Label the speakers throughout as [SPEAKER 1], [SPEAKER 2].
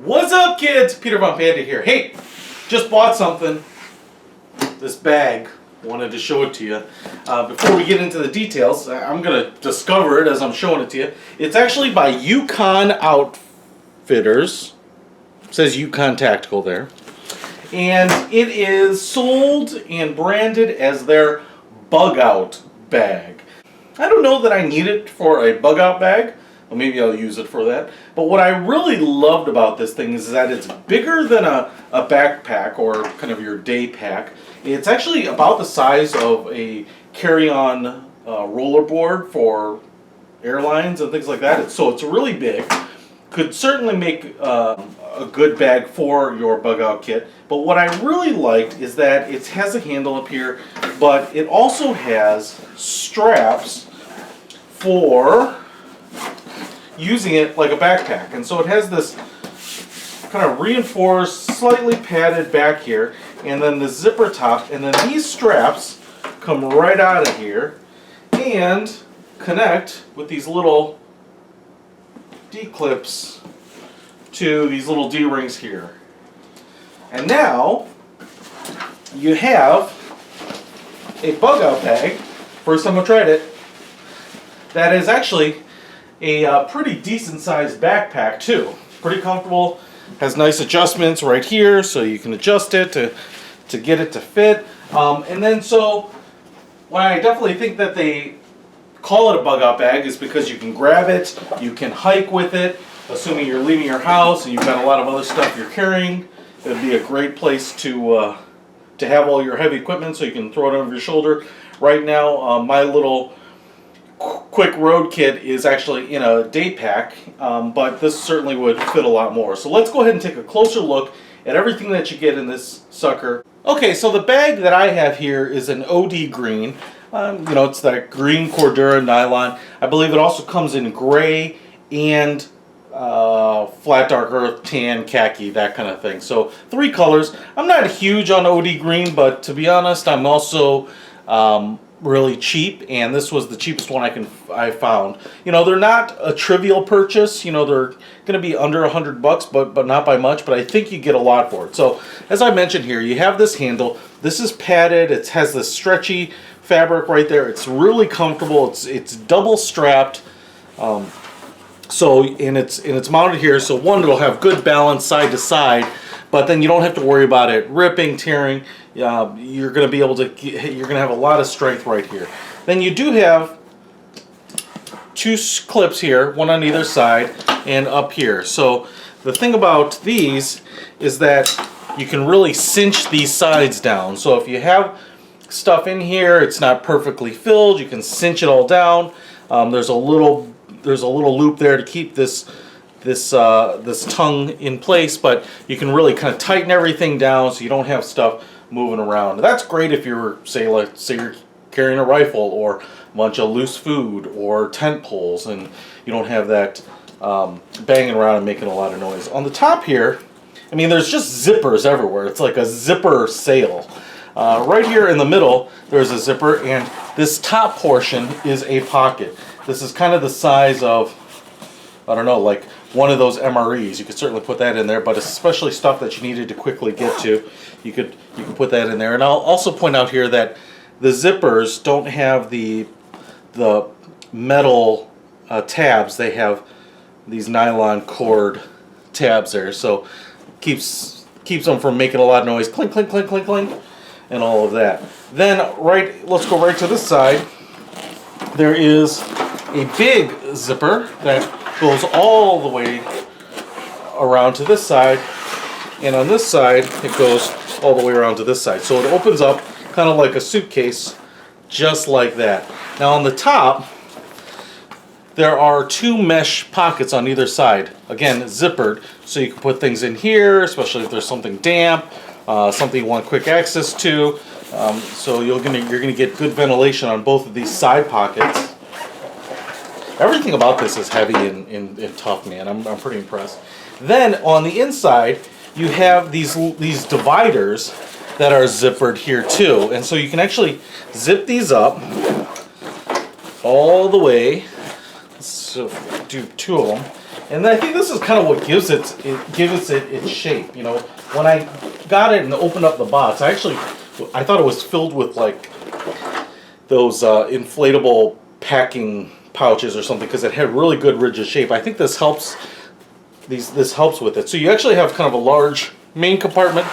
[SPEAKER 1] What's up, kids? Peter von Panda here. Hey, just bought something. This bag. Wanted to show it to you. Before we get into the details, I'm going to discover it as I'm showing it to you. It's actually by Yukon Outfitters. It says Yukon Tactical there. And it is sold and branded as their Bugout Bag. I don't know that I need it for a Bugout bag. Well, maybe I'll use it for that. But what I really loved about this thing is that it's bigger than a backpack or kind of your day pack. It's actually about the size of a carry-on rollerboard for airlines and things like that. So it's really big. Could certainly make a good bag for your bug-out kit. But what I really liked is that it has a handle up here, but it also has straps for using it like a backpack. And so it has this kind of reinforced, slightly padded back here, and then the zipper top, and then these straps come right out of here and connect with these little D-clips to these little D-rings here. And now you have a bug-out bag, first time I tried it, that is actually a pretty decent sized backpack too. Pretty comfortable, has nice adjustments right here so you can adjust it to get it to fit. And then so why I definitely think that they call it a bug out bag is because you can grab it, you can hike with it, assuming you're leaving your house and you've got a lot of other stuff you're carrying. It would be a great place to have all your heavy equipment so you can throw it over your shoulder. Right now my little quick road kit is actually in a day pack, but this certainly would fit a lot more. So let's go ahead and take a closer look at everything that you get in this sucker. Okay, so the bag that I have here is an OD green. It's that green Cordura nylon. I believe it also comes in gray and flat dark earth, tan, khaki, that kind of thing. So 3 colors. I'm not huge on OD green, but to be honest, I'm also really cheap, and this was the cheapest one I found. They're not a trivial purchase. They're going to be under $100, but not by much. But I think you get a lot for it. So as I mentioned here, you have this handle. This is padded. It has this stretchy fabric right there. It's really comfortable. It's double strapped. And it's mounted here. So one, it'll have good balance side to side. But then you don't have to worry about it ripping, tearing. You're going to be able to. You're going to have a lot of strength right here. Then you do have 2 clips here, one on either side and up here. So the thing about these is that you can really cinch these sides down. So if you have stuff in here, it's not perfectly filled, you can cinch it all down. There's a little loop there to keep this tongue in place, but you can really kind of tighten everything down so you don't have stuff moving around. That's great if you're, say you're carrying a rifle or a bunch of loose food or tent poles and you don't have that banging around and making a lot of noise. On the top here, there's just zippers everywhere. It's like a zipper sail. Right here in the middle, there's a zipper, and this top portion is a pocket. This is kind of the size of, I don't know, like one of those MREs. You could certainly put that in there, but especially stuff that you needed to quickly get to, you could put that in there. And I'll also point out here that the zippers don't have the metal tabs. They have these nylon cord tabs there, so keeps them from making a lot of noise. Clink, clink, clink, clink, clink, and all of that. Then let's go right to this side. There is a big zipper that goes all the way around to this side, and on this side it goes all the way around to this side. So it opens up kind of like a suitcase, just like that. Now on the top there are 2 mesh pockets on either side, again zippered, so you can put things in here, especially if there's something damp, something you want quick access to. So you're gonna get good ventilation on both of these side pockets. Everything about this is heavy and tough, man. I'm pretty impressed. Then on the inside, you have these dividers that are zippered here too, and so you can actually zip these up all the way. So do 2 of them, And I think this is kind of what gives it its shape. You know, when I got it and opened up the box, I thought it was filled with like those inflatable packing pouches or something, because it had really good rigid shape. I think this helps. This helps with it. So you actually have kind of a large main compartment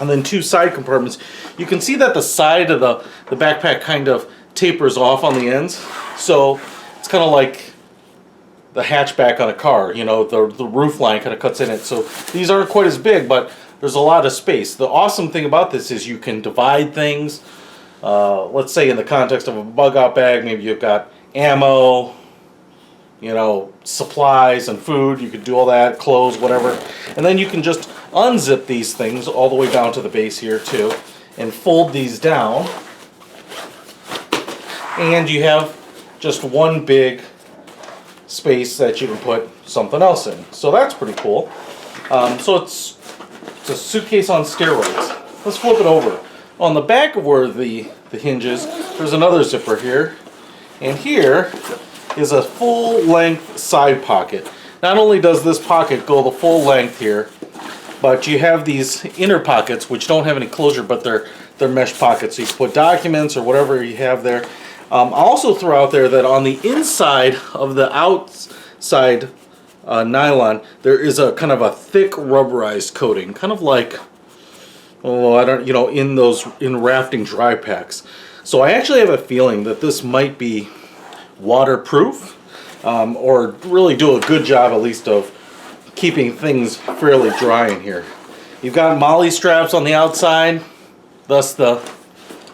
[SPEAKER 1] and then 2 side compartments. You can see that the side of the backpack kind of tapers off on the ends. So it's kind of like the hatchback on a car, you know, the roof line kind of cuts in it. So these aren't quite as big, but there's a lot of space. The awesome thing about this is you can divide things. Let's say in the context of a bug out bag, maybe you've got ammo, you know, supplies and food. You could do all that, clothes, whatever. And then you can just unzip these things all the way down to the base here too, and fold these down. And you have just one big space that you can put something else in. So that's pretty cool. So it's a suitcase on steroids. Let's flip it over. On the back of where the hinges, there's another zipper here. And here is a full-length side pocket. Not only does this pocket go the full length here, but you have these inner pockets which don't have any closure, but they're mesh pockets. So you can put documents or whatever you have there. I'll also throw out there that on the inside of the outside nylon, there is a kind of a thick rubberized coating, kind of like, oh, I don't, you know, in rafting dry packs. So I actually have a feeling that this might be waterproof, or really do a good job at least of keeping things fairly dry in here. You've got MOLLE straps on the outside, thus the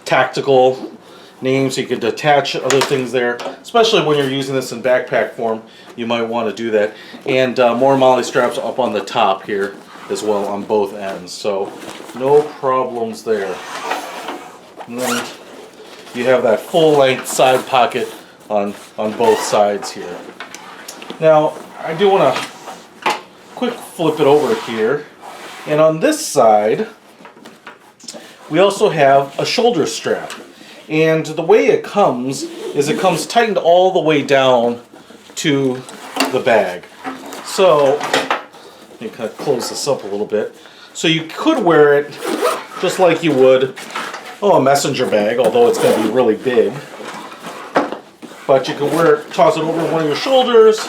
[SPEAKER 1] tactical name, so you could attach other things there, especially when you're using this in backpack form. You might want to do that. And more MOLLE straps up on the top here as well on both ends, so no problems there. And then you have that full-length side pocket on both sides here. Now I do want to quick flip it over here, and on this side we also have a shoulder strap. And the way it comes is it comes tightened all the way down to the bag. So let me kind of close this up a little bit. So you could wear it just like you would a messenger bag, although it's going to be really big. But you can wear it, toss it over one of your shoulders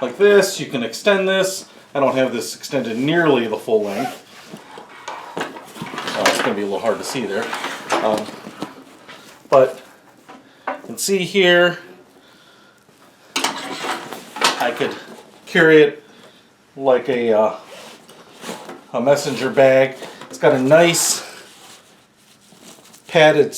[SPEAKER 1] like this. You can extend this. I don't have this extended nearly the full length. It's going to be a little hard to see there. But you can see here, I could carry it like a messenger bag. It's got a nice padded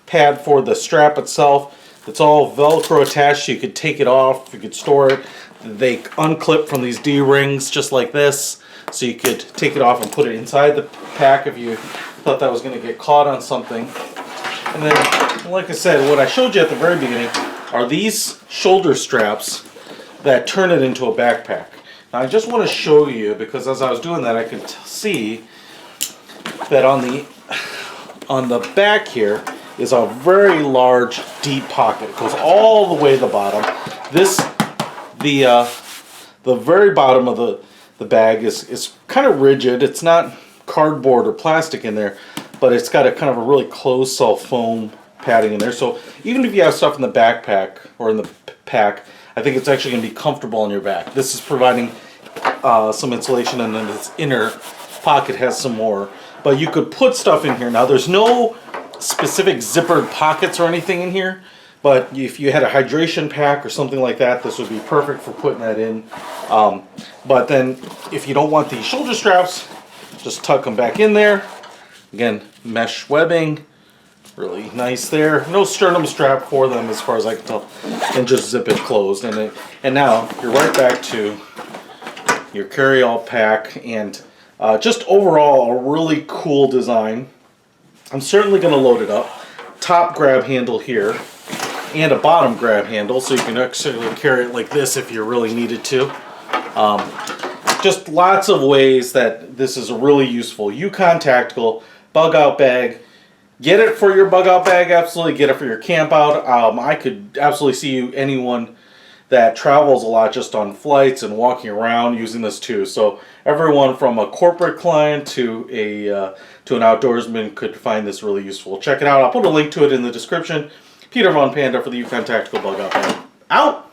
[SPEAKER 1] pad for the strap itself. It's all Velcro attached, so you could take it off, you could store it. They unclip from these D-rings just like this, so you could take it off and put it inside the pack if you thought that was going to get caught on something. And then, like I said, what I showed you at the very beginning are these shoulder straps that turn it into a backpack. Now I just want to show you, because as I was doing that I could see that on the back here is a very large deep pocket. It goes all the way to the bottom. The very bottom of the bag is kind of rigid. It's not cardboard or plastic in there, but it's got a kind of a really closed cell foam padding in there. So even if you have stuff in the backpack or in the pack, I think it's actually going to be comfortable on your back. This is providing some insulation, and then this inner pocket has some more. But you could put stuff in here. Now there's no specific zippered pockets or anything in here, but if you had a hydration pack or something like that, this would be perfect for putting that in. But then if you don't want these shoulder straps, just tuck them back in there. Again, mesh webbing, really nice there. No sternum strap for them as far as I can tell, and just zip it closed. And now you're right back to your carry-all pack, and just overall a really cool design. I'm certainly going to load it up. Top grab handle here, and a bottom grab handle, so you can actually carry it like this if you really needed to. Just lots of ways that this is a really useful Yukon Tactical Bugout Bag. Get it for your bug out bag, absolutely. Get it for your camp out. I could absolutely see anyone that travels a lot just on flights and walking around using this too. So everyone from a corporate client to an outdoorsman could find this really useful. Check it out. I'll put a link to it in the description. Peter von Panda for the Yukon Tactical Bugout Bag. Out!